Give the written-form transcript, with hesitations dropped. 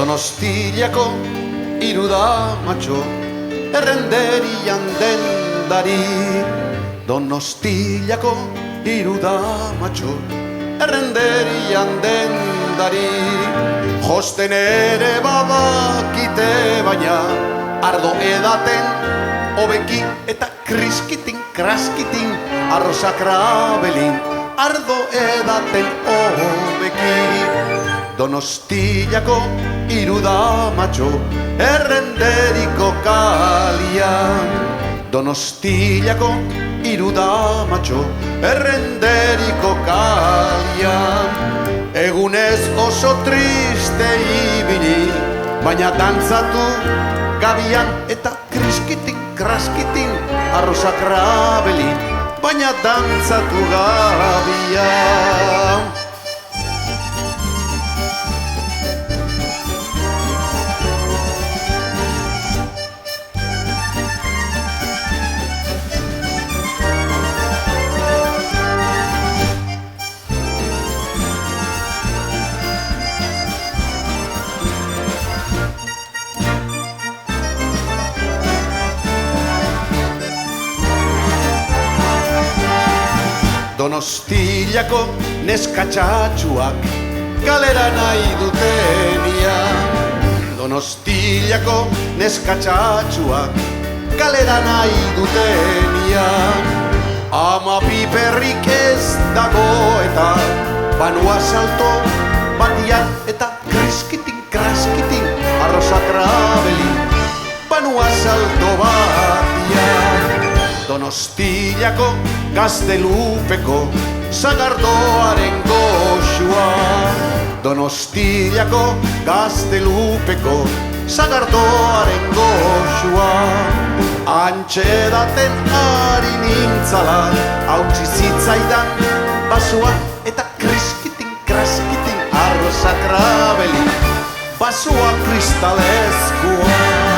Donostiako Irudamatxo errenderian dendari. Donostiako Irudamatxo errenderian dendari. Josten ere badakite baina ardo edaten hobeki eta kriskitin kraskitin arroza krabelin ardo edaten hobeki. Donostiako Irudamatxo errenderiko kalian. Donostiako Irudamatxo errenderiko kalian. Egunez oso triste ibili, baina dantzatu gabian eta kriskitin kraskitin arroza krabelin, baina dantzatu gabian. Donostiako neskatxatxuak kalera nahi dutenia. Donostiako neskatxatxuak kalera nahi dutenia. Ama piperrik ez dago eta banua salto batian eta kriskitin kraskitin arroza krabelin banua salto batian. Donostiako Gaztelupeko sagardoaren goxua. Donostiako Gaztelupeko sagardoaren goxua. Antxedaten ari nintzala hautsi zitzaidan basua eta kriskitin kraskitin arroza krabelin basua kristalezkoa.